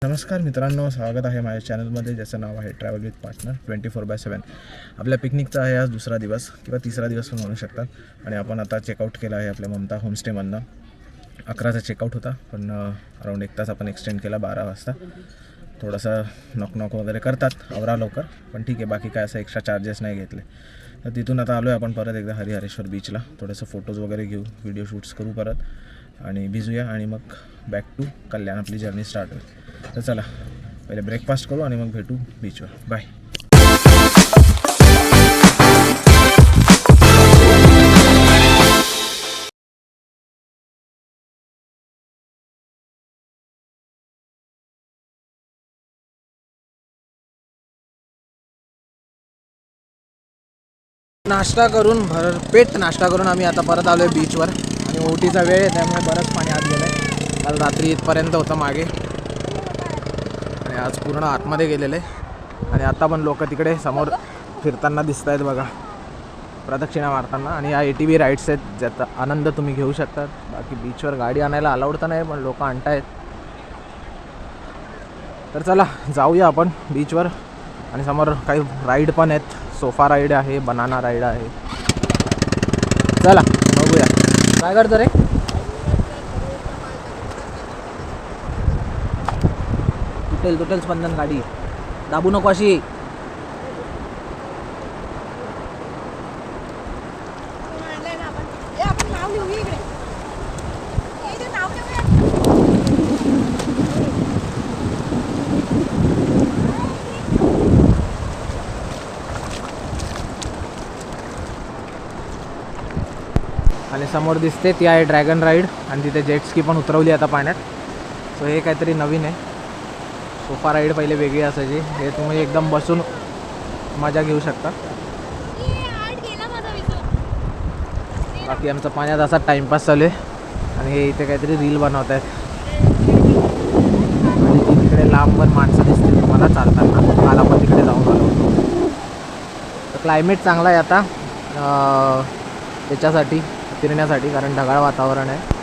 नमस्कार मित्रांनो, स्वागत आहे माझ्या चॅनलमध्ये ज्याचं नाव आहे ट्रॅव्हल विथ पार्टनर 24/7. आपल्या पिकनिकचा आहे आज दुसरा दिवस किंवा तिसरा दिवस पण म्हणू शकतात. आणि आपण आता चेकआउट केला आहे आपल्या ममता होमस्टेमधनं. 11चा चेकआउट होता, पण अराऊंड 1 तास आपण एक्सटेंड केला 12 वाजता. थोडंसं नॉक वगैरे करतात आवरा लवकर, पण ठीक आहे. बाकी काय असं एक्स्ट्रा चार्जेस नाही घेतले. तर तिथून आता आलो आहे आपण परत एकदा हरिहरेश्वर बीचला. थोडंसं फोटोज वगैरे घेऊ, व्हिडिओ शूट्स करू परत आणि भिजूया आणि मग बॅक टू कल्याण आपली जर्नी स्टार्ट होईल. तर चला पहिले ब्रेकफास्ट करू आणि मग भेटू बीचवर. बाय. नाश्ता करून भरपेट नाश्ता करून आम्ही आता परत आलो आहे बीचवर. आणि ओटीचा वेळ आहे त्यामुळे बरंच पाणी आत गेलं आहे. काल रात्री इथपर्यंत होतं मागे आणि आज पूर्ण आतमध्ये गेलेलं आहे. आणि आता पण लोक तिकडे समोर फिरताना दिसत आहेत बघा, प्रदक्षिणा मारताना. आणि या ATV राईड्स आहेत ज्याचा आनंद तुम्ही घेऊ शकतात. बाकी बीचवर गाडी आणायला अलाउड तर नाही, पण लोक आणतायत. तर चला जाऊया आपण बीचवर. आणि समोर काही राईड पण आहेत. सोफा राईड आहे, बनाना राईड आहे. चला बघूया. काय करतो रे? तुटेल स्पंदन गाडी दाबू नको अशी. आणि समोर दिसते ती आहे ड्रॅगन राईड. आणि तिथे जेटस्की पण उतरवली आता पाण्यात. सो हे काहीतरी नवीन आहे. सोफा राईड पहिले वेगळी असायची, हे तुम्ही एकदम बसून मजा घेऊ शकता. बाकी आमचा पाण्यात असा टाइमपास चालू आहे. आणि हे इथे काहीतरी रील बनवत आहेत. आणि तिकडे लांबवर माणसं दिसतील तुम्हाला चालताना. काल आपण तिकडे जाऊन आलो होतो. तर क्लायमेट चांगला आहे आता त्याच्यासाठी फिरण्यासाठी, कारण ढगाळ वातावरण आहे.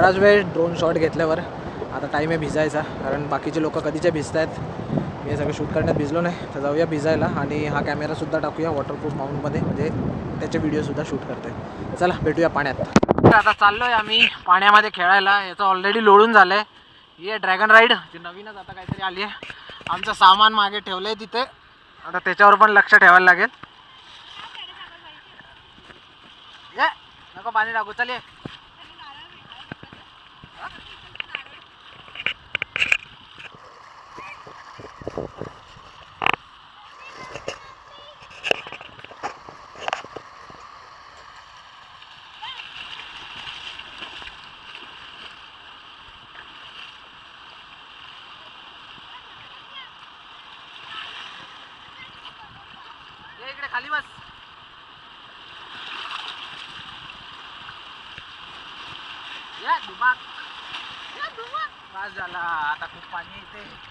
बराच वेळ ड्रोन शॉट घेतल्यावर आता टाईम आहे भिजायचा, कारण बाकीचे लोक कधीचे भिजत आहेत. मी हे सगळं शूट करण्यात भिजलो नाही, तर जाऊया भिजायला आणि हा कॅमेरासुद्धा टाकूया वॉटरप्रूफ माउंटमध्ये, म्हणजे त्याचे व्हिडिओसुद्धा शूट करते. चला भेटूया पाण्यात. आता चाललो आहे आम्ही पाण्यामध्ये खेळायला. याचं ऑलरेडी लोडून झालं आहे. ही आहे ड्रॅगन राईड, जी नवीनच आता काहीतरी आली आहे. आमचं सामान मागे ठेवलं आहे तिथे, आता त्याच्यावर पण लक्ष ठेवायला लागेल. ये नको पाणी टाकू, चल ये. इकडे खाली बस. या दुबाक बस झाला, आता खूप पाणी येते.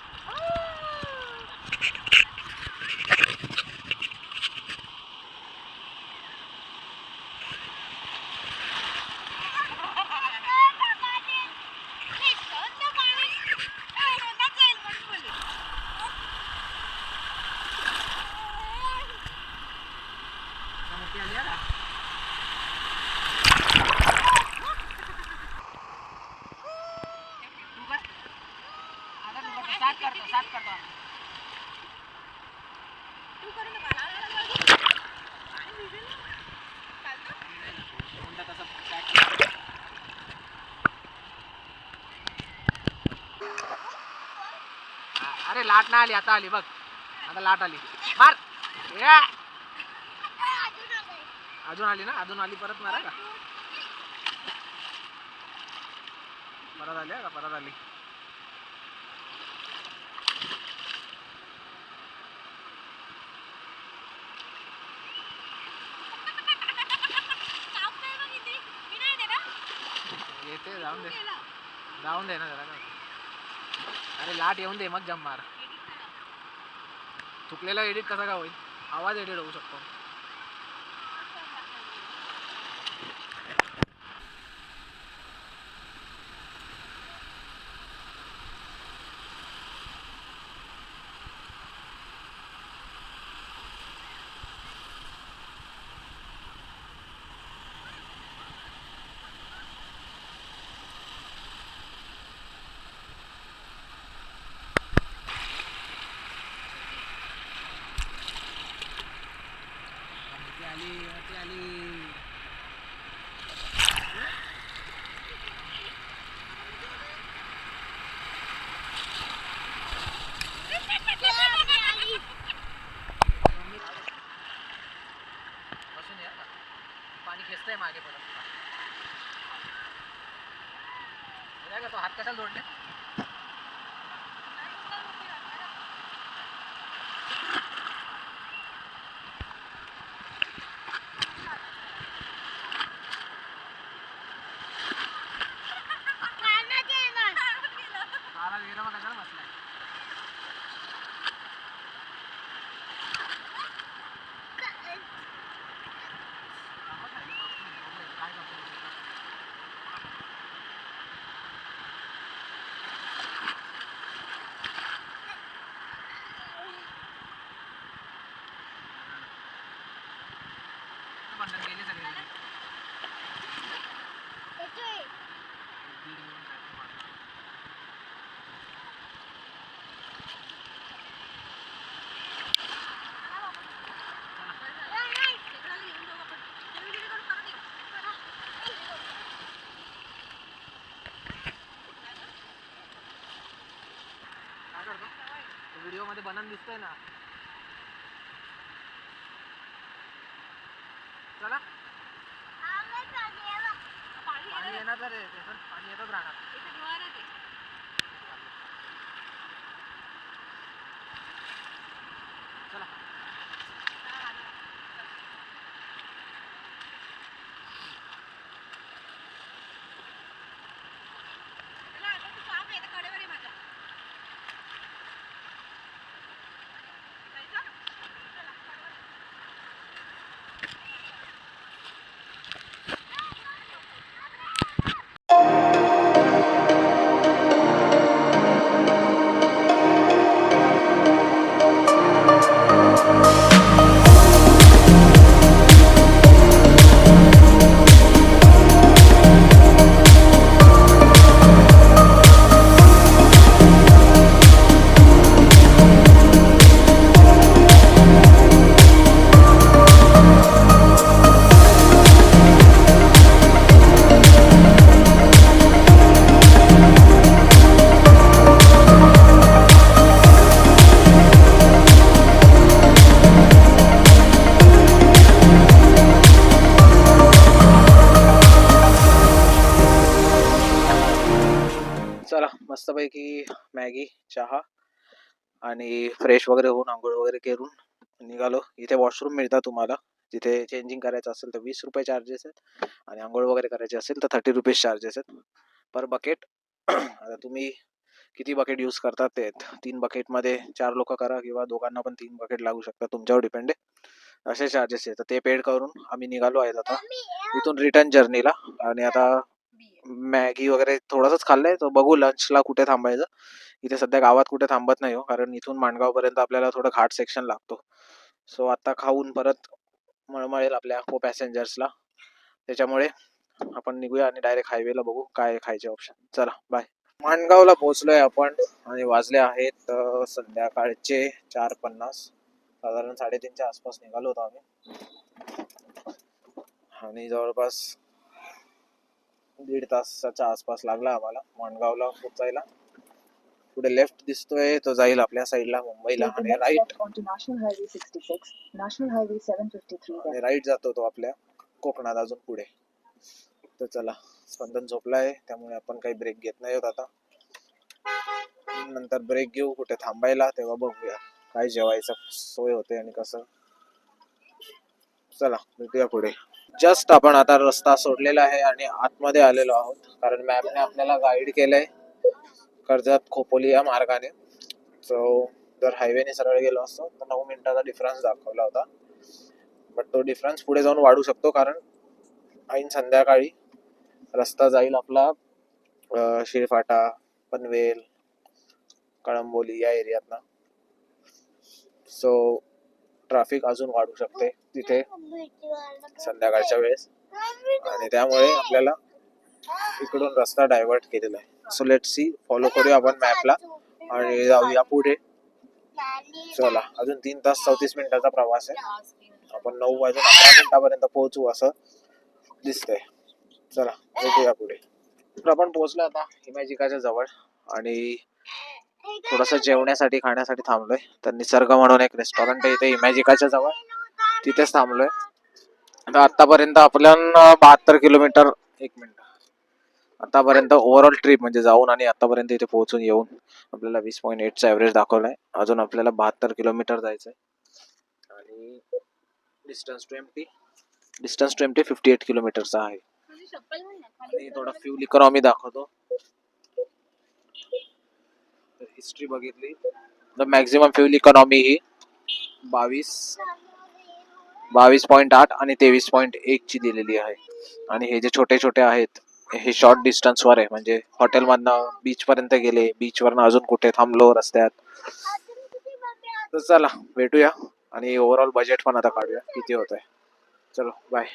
अरे लाट ना आली, आता आली बघ, आता लाट आली. मार. अजून आली ना, अजून आली, परत मारा का? परत आली का? परत आली. येते, जाऊन दे, जाऊन दे ना जरा. अरे लाट येऊन दे, मग जम मार. चुकलेला एडिट कसा का होईल? आवाज एडिट होऊ शकतो. पाणी खेचतंय मागे परत. तो हात कशाला जोडले? व्हिडिओ मध्ये बनन दिसतोय ना. चला पाणी येणार रे, पाणी येतच राहणार. चला मस्तपैकी मॅगी चहा आणि फ्रेश वगैरे होऊन आंघोळ वगैरे करून निघालो. इथे वॉशरूम मिळतात तुम्हाला. जिथे चेंजिंग करायचं असेल तर 20 रुपये चार्जेस आहेत आणि आंघोळ वगैरे करायची असेल तर 30 रुपीज चार्जेस आहेत पर बकेट. आता तुम्ही किती बकेट यूज करतात ते 3 बकेटमध्ये 4 लोक करा किंवा दोघांना पण 3 बकेट लागू शकतात, तुमच्यावर डिपेंड आहे. असे चार्जेस आहेत, तर ते पेड करून आम्ही निघालो आहेत आता इथून रिटर्न जर्नीला. आणि आता मॅगी वगैरे थोडंसंच खाल्लंय, तर बघू लंचला कुठे थांबायचं. इथे सध्या गावात कुठे थांबत नाही हो, कारण इथून माणगावपर्यंत आपल्याला थोडं घाट सेक्शन लागतो. सो आता खाऊन परत मळमळेल आपल्या को पॅसेंजर्सला, त्याच्यामुळे आपण निघूया आणि डायरेक्ट हायवेला बघू काय खायचे ऑप्शन. चला बाय. माणगावला पोहोचलोय आपण आणि वाजले आहेत संध्याकाळचे 4:50. साधारण 3:30च्या आसपास निघालो होतो आम्ही आणि जवळपास 1.5 तासाच्या आसपास लागला आम्हाला माणगावला पोचायला. पुढे लेफ्ट दिसतोय तो जाईल आपल्या साईडला मुंबईला आणि राईट आणि राईट जातो तो आपल्या कोकणात अजून पुढे. तर चला, स्पंदन झोपलाय त्यामुळे आपण काही ब्रेक घेत नाही होत आता. नंतर ब्रेक घेऊ कुठे थांबायला, तेव्हा बघूया काय जेवायचं सोय होते आणि कसं. चला भेटूया पुढे. जस्ट आपण आता रस्ता सोडलेला आहे आणि आतमध्ये आलेलो आहोत, कारण मॅपने आपल्याला गाईड केलंय कर्जत खोपोली या मार्गाने. सो जर हायवेने सरळ गेलो असतो तर 9 मिनिटाचा डिफरन्स दाखवला होता, बट तो डिफरन्स पुढे जाऊन वाढू शकतो, कारण ऐन संध्याकाळी रस्ता जाईल आपला शिळफाटा, पनवेल, कळंबोली या एरियातनं. सो ट्रॅफिक अजून वाढू शकते तिथे संध्याकाळच्या वेळेस, आणि त्यामुळे आपल्याला इकडून रस्ता डायव्हर्ट केलेला आहे. सो लेट सी, फॉलो करूया आपण मॅपला आणि जाऊया पुढे. चला, अजून 3 तास 34 मिनिटाचा प्रवास आहे. आपण 9 वाजून 11 मिनिटापर्यंत पोहोचू असं दिसतंय. चला भेटूया पुढे. तर आपण पोहोचलो आता इमॅजिकाच्या जवळ आणि थोडस जेवण्यासाठी खाण्यासाठी थांबलोय. तर निसर्ग म्हणून एक रेस्टॉरंट आहे इथे इमॅजिकाच्या जवळ, तिथेच थांबलोय. आता आतापर्यंत आपल्याला 72 किलोमीटर, एक मिनिट, आतापर्यंत ओव्हरऑल ट्रिप म्हणजे जाऊन आणि आतापर्यंत इथे पोहोचून येऊन आपल्याला 20.8चा ॲव्हरेज दाखवलाय. अजून आपल्याला 72 किलोमीटर जायचंय आणि डिस्टन्स टू एम्प्टी 58 किलोमीटरचा आहे. आणि थोडा फ्यूल इकॉनॉमी दाखवतो. हिस्ट्री बघितली तर मॅक्झिमम फ्यूल इकॉनॉमी ही 22.8 आणि 23.1 ची दिलेली आहे. आणि हे जे छोटे छोटे आहेत हे शॉर्ट डिस्टन्सवर आहे, म्हणजे हॉटेलमधनं बीच पर्यंत गेले, बीचवरनं अजून कुठे थांबलो रस्त्यात. तर चला भेटूया आणि ओव्हरऑल बजेट पण आता काढूया किती होत आहे. चलो बाय.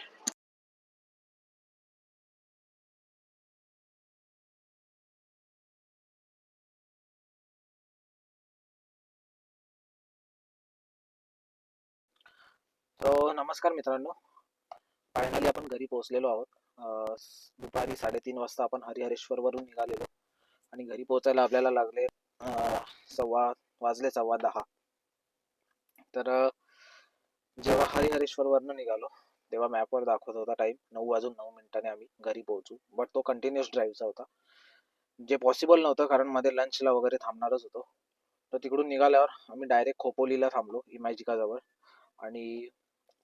तो नमस्कार मित्रांनो, फायनली आपण घरी पोहोचलेलो आहोत. दुपारी 3:30 वाजता आपण हरिहरेश्वरवरून निघालेलो आणि घरी पोहोचायला आपल्याला लागले 10:15. तर जेव्हा हरिहरेश्वरवरनं निघालो तेव्हा मॅपवर दाखवत होता टाइम 9:09 आम्ही घरी पोहोचू, बट तो कंटिन्युअस ड्राईव्हचा होता, जे पॉसिबल नव्हतं कारण मध्ये लंचला वगैरे थांबणारच होतो. तर तिकडून निघाल्यावर आम्ही डायरेक्ट खोपोलीला थांबलो इमॅजिकाजवळ आणि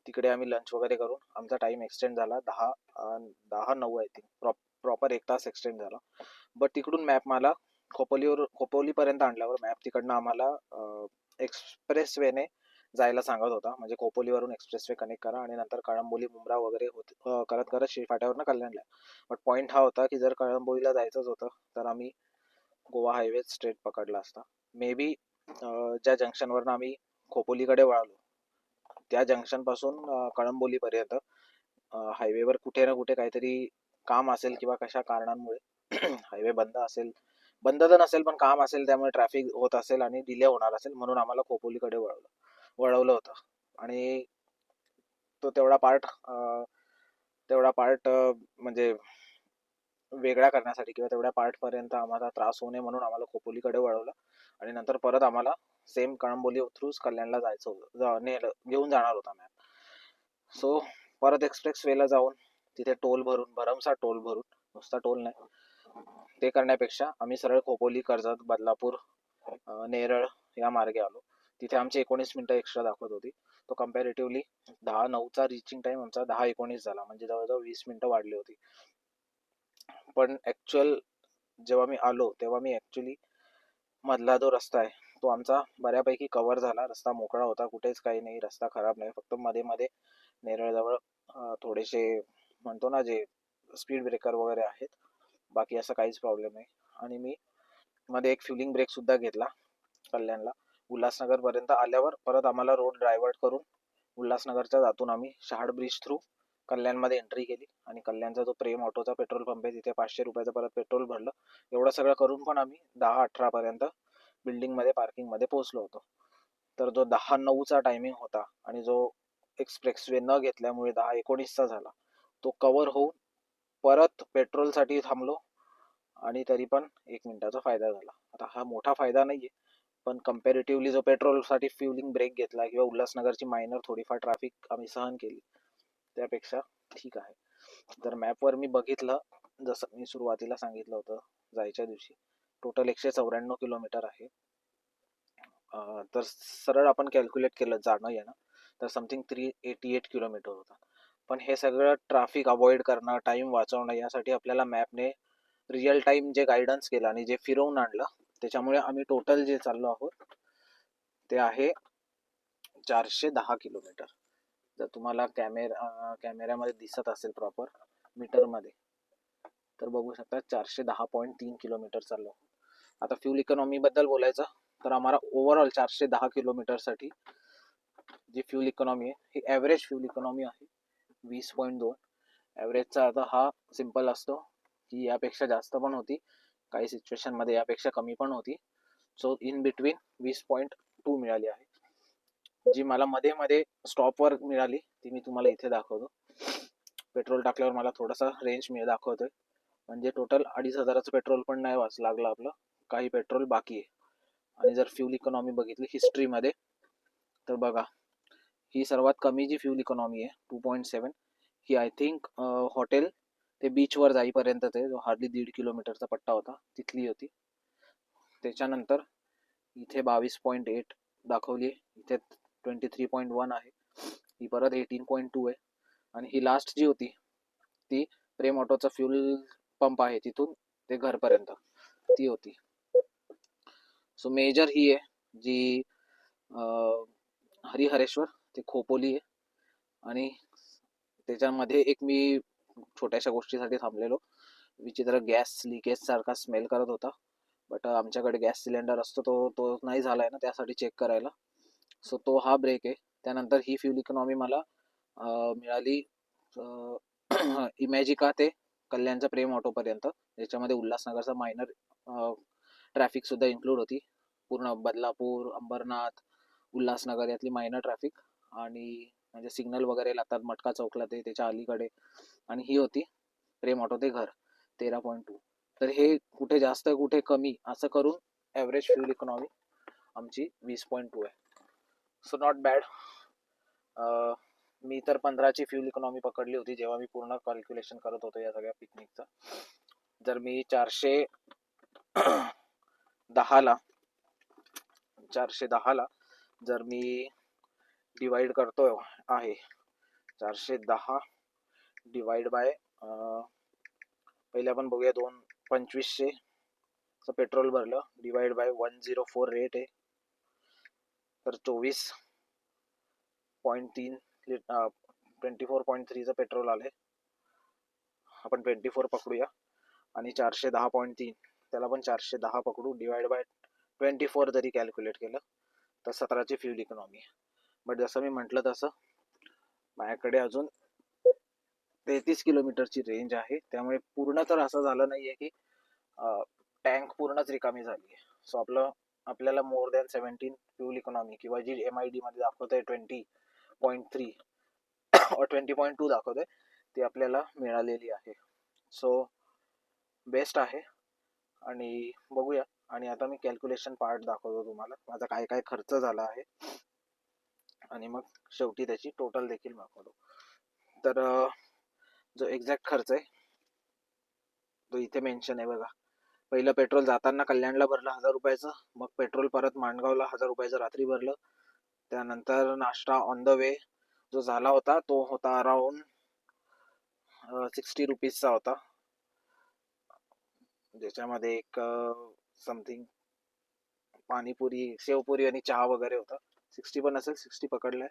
तिकडे आम्ही लंच वगैरे करून आमचा टाइम एक्सटेंड झाला 10:09 आय थिंक, प्रॉपर 1 तास एक्सटेंड झाला. बट तिकडून मॅप मला खोपोलीपर्यंत आणल्यावर मॅप तिकडनं आम्हाला एक्सप्रेस वेने जायला सांगत होता, म्हणजे खोपोलीवरून एक्सप्रेस वे कनेक्ट करा आणि नंतर कळंबोली मुंब्रा वगैरे करत करत शिळफाट्यावरनं कल्याणला. बट पॉईंट हा होता की जर कळंबोलीला जायचंच होतं तर आम्ही गोवा हायवे स्ट्रेट पकडला असता. मे बी ज्या जंक्शनवरनं आम्ही खोपोलीकडे वळालो त्या जंक्शन पासून कळंबोलीपर्यंत हायवेवर कुठे ना कुठे काहीतरी काम असेल किंवा कशा कारणांमुळे हायवे बंद तर नसेल पण काम असेल, त्यामुळे ट्रॅफिक होत असेल आणि डिले होणार असेल, म्हणून आम्हाला खोपोलीकडे वळवलं होतं. आणि तो तेवढा पार्ट म्हणजे वेगळा करण्यासाठी किंवा तेवढ्या पार्टपर्यंत आम्हाला त्रास होऊ नये म्हणून आम्हाला खोपोलीकडे वळवलं आणि नंतर परत आम्हाला सेम कळंबोली थ्रूच कल्याणला जायचं होतं, घेऊन जाणार होता मॅप. सो परत एक्सप्रेस वेला जाऊन तिथे टोल भरून, भरमसाठ टोल भरून, नुसता टोल नाही, ते करण्यापेक्षा आम्ही सरळ खोपोली, कर्जत, बदलापूर, नेरळ या मार्गे आलो. तिथे आमची 19 मिनिटं एक्स्ट्रा दाखवत होती. तो कम्पॅरेटिव्हली 10:09चा रिचिंग टाइम आमचा 10:19 झाला, म्हणजे जवळजवळ 20 मिनिटं वाढली होती. पण ॲक्च्युअल जेव्हा मी आलो तेव्हा मी ॲक्च्युली मधला जो रस्ता आहे तो आमचा बऱ्यापैकी कव्हर झाला. रस्ता मोकळा होता, कुठेच काही नाही, रस्ता खराब नाही. फक्त मध्ये मध्ये नेरळजवळ थोडेसे म्हणतो ना जे स्पीड ब्रेकर वगैरे आहेत, बाकी असं काहीच प्रॉब्लेम नाही. आणि मी मध्ये एक फ्युलिंग ब्रेक सुद्धा घेतला कल्याणला. उल्हासनगरपर्यंत आल्यावर परत आम्हाला रोड डायव्हर्ट करून उल्हासनगरच्या जातून आम्ही शहाड ब्रिज थ्रू कल्याणमध्ये एंट्री केली. आणि कल्याणचा जो प्रेम ऑटोचा पेट्रोल पंप आहे तिथे 500 रुपयाचं परत पेट्रोल भरलं. एवढं सगळं करून पण आम्ही 10:18 पर्यंत बिल्डिंगमध्ये पार्किंगमध्ये पोहोचलो होतो. तर जो 10:09चा टायमिंग होता आणि जो एक्सप्रेसवे न घेतल्यामुळे 10:19चा झाला, तो कव्हर होऊन परत पेट्रोलसाठी थांबलो आणि तरी पण 1 मिनिटाचा फायदा झाला. आता हा मोठा फायदा नाहीये, पण कम्पॅरेटिव्हली जो पेट्रोलसाठी फ्युलिंग ब्रेक घेतला किंवा उल्हासनगरची मायनर थोडीफार ट्रॅफिक आम्ही सहन केली, त्यापेक्षा ठीक आहे. तर मॅपवर मी बघितलं, जसं मी सुरुवातीला सांगितलं होतं जायच्या दिवशी, टोटल 194 किलोमीटर आहे. तर सरळ आपण कॅल्क्युलेट केलं जाणं येणं तर समथिंग 388 किलोमीटर होतं. पण हे सगळं ट्रॅफिक अवॉइड करणं, टाइम वाचवणं, यासाठी आपल्याला मॅपने रिअल टाइम जे गायडन्स केलं आणि जे फिरवून आणलं, त्याच्यामुळे आम्ही टोटल जे चाललो आहोत ते आहे 410 किलोमीटर. जर तुम्हाला कॅमेऱ्यामध्ये दिसत असेल प्रॉपर मीटरमध्ये, तर बघू शकता 410.3 किलोमीटर चाललो. आता फ्यूल इकॉनॉमी बद्दल बोलायचं तर आम्हाला ओव्हरऑल 410 किलोमीटरसाठी जी फ्यूल इकॉनॉमी आहे ही ॲव्हरेज फ्यूल इकॉनॉमी आहे 20.2. ॲव्हरेजचा आता हा सिम्पल असतो की यापेक्षा जास्त पण होती, काही सिच्युएशनमध्ये यापेक्षा कमी पण होती. सो इन बिटवीन 20.2 मिळाली आहे. जी मला मध्ये मध्ये स्टॉपवर मिळाली ती मी तुम्हाला इथे दाखवतो. पेट्रोल टाकल्यावर मला थोडासा रेंज दाखवतोय, म्हणजे टोटल 2,500चं पेट्रोल पण नाही लागलं आपलं, काही पेट्रोल बाकी आहे. आणि जर फ्यूल इकॉनॉमी बघितली हिस्ट्रीमध्ये तर बघा, ही सर्वात कमी जी फ्यूल इकॉनॉमी आहे 2.7, ही आय थिंक हॉटेल ते बीचवर जाईपर्यंत ते जो हार्डली 1.5 किलोमीटरचा पट्टा होता तिथली होती. त्याच्यानंतर इथे 22.8 दाखवली, इथे 23.1 आहे, ही परत 18.2 आहे. आणि ही लास्ट जी होती ती प्रेम ऑटोचा फ्यूल पंप आहे तिथून ते घरपर्यंत ती होती. सो मेजर ही आहे जी हरिहरेश्वर ते खोपोली आहे. आणि त्याच्यामध्ये एक मी छोट्याशा गोष्टीसाठी थांबलेलो, विचित्र गॅस लिकेज सारखा स्मेल करत होता, बट आमच्याकडे गॅस सिलेंडर असतो तो नाही झाला आहे ना, त्यासाठी चेक करायला. सो तो हा ब्रेक आहे. त्यानंतर ही फ्यूल इकॉनॉमी मला मिळाली इमॅजिका ते कल्याणचा प्रेम ऑटोपर्यंत, ज्याच्यामध्ये उल्हासनगरचा मायनर ट्रॅफिकसुद्धा इन्क्लूड होती. पूर्ण बदलापूर, अंबरनाथ, उल्हासनगर यातली मायनर ट्रॅफिक, आणि म्हणजे सिग्नल वगैरे लागतात मटका चौकला ते त्याच्या अलीकडे. आणि ही होती प्रेम ऑटो ते घर 13.2. तर हे कुठे जास्त कुठे कमी असं करून ॲव्हरेज फ्यूल इकॉनॉमी आमची 20.2 आहे. So not bad. मी तर 15ची फ्यूल इकॉनॉमी पकडली होती जेव्हा मी पूर्ण कॅल्क्युलेशन करत होतो या सगळ्या पिकनिकचं. जर मी 410ला जर मी डिवाइड करतोय आहे, 410 डिवाइड बाय पहिले आपण बघूया 2,2500चं पेट्रोल भरलं, डिवाइड बाय 104 रेट आहे, तर 24.3 24.3चं पेट्रोल आले. आपण 24 पकडूया आणि 410.3 त्याला पण 410 पकडू, डिवाइड बाय 24 जरी कॅल्क्युलेट केलं तर 17ची फ्यूल इकॉनॉमी आहे. बट जसं मी म्हटलं तसं माझ्याकडे अजून 33 किलोमीटरची रेंज आहे, त्यामुळे पूर्ण तर असं झालं नाहीये की टँक पूर्णच रिकामी झाली आहे. सो आपल्याला मोर दॅन 17 फ्यूल इकॉनॉमी किंवा जी MID मध्ये दाखवतंय 20.3 20.2 दाखवतंय ती आपल्याला मिळालेली आहे. सो बेस्ट आहे. आणि बघूया, आणि आता मी कॅल्क्युलेशन पार्ट दाखवतो तुम्हाला, माझा काय काय खर्च झाला आहे आणि मग शेवटी त्याची टोटल देखील दाखवतो. तर जो एक्झॅक्ट खर्च आहे तो इथे मेन्शन आहे बघा. पहिलं पेट्रोल जाताना कल्याणला भरलं 1000 रुपयाचं, मग पेट्रोल परत माणगावला 1000 रुपयाचं रात्री भरलं. त्यानंतर नाश्ता ऑन द वे जो झाला होता तो होता अराउंड 60 रुपीजचा होता, ज्याच्यामध्ये एक समथिंग पाणीपुरी, शेवपुरी आणि चहा वगैरे होता. 60 पण असेल, 60 पकडलाय.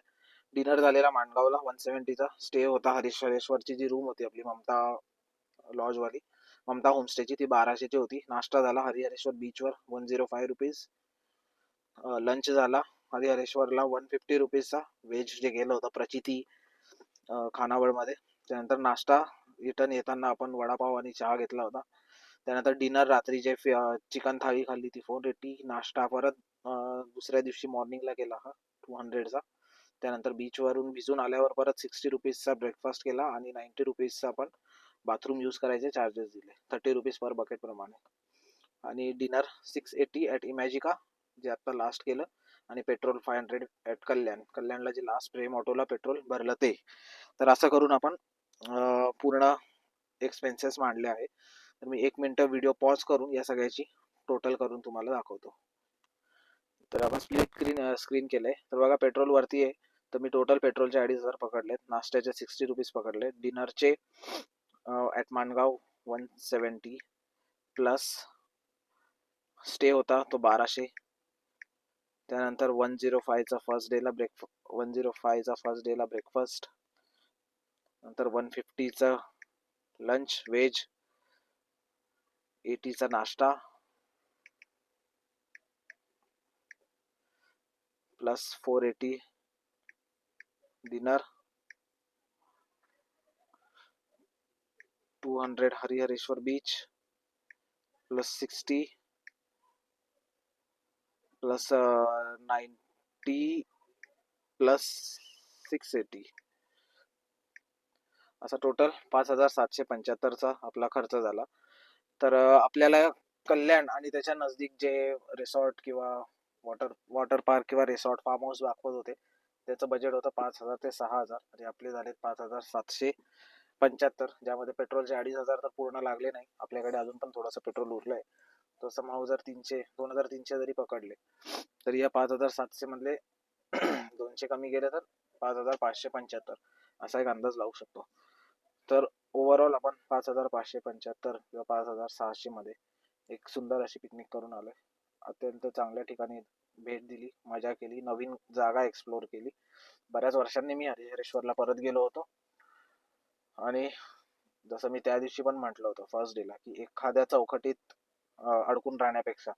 डिनर झालेला माणगावला 170चा. स्टे होता हरीश्वरेश्वरची जी रूम होती आपली ममता लॉजवाली, ममता होमस्टेची, ती 1200ची होती. नाश्ता झाला हरिहरेश्वर बीचवर 105 रुपीज. लंच झाला हरिहरेश्वरला 150 रुपीजचा, व्हेज जे गेलं होतं प्रचिती खानावळमध्ये. त्यानंतर नाश्ता रिटर्न येताना आपण वडापाव आणि चहा घेतला होता. त्यानंतर डिनर रात्रीचे चिकन थाळी खाल्ली ती 480. नाश्ता परत दुसऱ्या दिवशी मॉर्निंगला केला हा 200चा. त्यानंतर बीचवरून भिजून आल्यावर परत 60 रुपीजचा ब्रेकफास्ट केला आणि 90 रुपीजचा आपण बाथरूम यूज करायचे चार्जेस दिले, 30 रुपीज पर बकेट प्रमाणे. आणि डिनर 680 ॲट इमॅजिका जे आता लास्ट केलं, आणि पेट्रोल 500 ॲट कल्याणला जे लास्ट प्रेम ऑटोला पेट्रोल भरलं ते. तर असं करून आपण पूर्ण एक्सपेन्सेस मांडले आहे. तर मी 1 मिनिट व्हिडिओ पॉज करून या सगळ्याची टोटल करून तुम्हाला दाखवतो. तर आपण स्क्रीन केलंय. तर बघा पेट्रोल वरती आहे. तर मी टोटल पेट्रोलचे 2500 पकडलेत, नाश्त्याचे 60 रुपीज पकडले, डिनरचे ॲट माणगाव 170 प्लस स्टे होता तो 1200. त्यानंतर 105चा फर्स्ट डेला ब्रेकफास्ट, नंतर 150चा लंच व्हेज, 80चा नाश्ता plus 480 dinner, 200 Harihareshwar beach plus 60 plus 90 plus 680, असा टोटल 5775चा आपला खर्च झाला. तर आपल्याला कल्याण आणि त्याच्या नजदीक जे रिसॉर्ट किंवा वॉटर पार्क किंवा रिसॉर्ट फार्म हाऊस दाखवत होते त्याचं बजेट होतं 5000 ते 6000 आणि आपले झाले 5775, ज्यामध्ये पेट्रोलचे 2500 तर पूर्ण लागले नाही. आपल्याकडे अजून पण थोडंसं पेट्रोल उरलंय. तो समाव जर 2300 जरी पकडले तर या 5700 मधले 200 कमी गेले तर 5575 असा एक अंदाज लावू शकतो. तर ओव्हरऑल आपण 5575 किंवा 5600 मध्ये एक सुंदर अशी पिकनिक करून आलोय. अत्यंत चांगल्या ठिकाणी भेट दिली, मजा केली, नवीन जागा एक्सप्लोर केली. बऱ्याच वर्षांनी मी हरिहरेश्वरला परत गेलो होतो. आणि जसं मी त्या दिवशी पण म्हटलं होतं फर्स्ट डेला, की एखाद्या चौकटीत अडकून राहण्यापेक्षा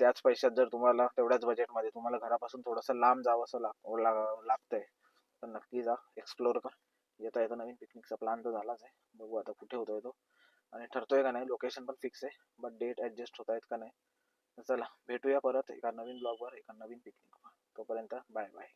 त्याच पैशात जर तुम्हाला तेवढ्याच बजेटमध्ये तुम्हाला घरापासून थोडंसं लांब जावंसं लागतंय तर नक्की जा, एक्सप्लोर कर. येता येतं नवीन पिकनिकचा प्लॅन तर झालाच आहे, बघू आता कुठे होतोय तो आणि ठरतोय का नाही. लोकेशन पण फिक्स आहे, बट डेट ॲडजस्ट होत आहेत का नाही. चला भेटूया परत एका नवीन ब्लॉगवर, एका नवीन पिकनिकवर. तोपर्यंत बाय बाय.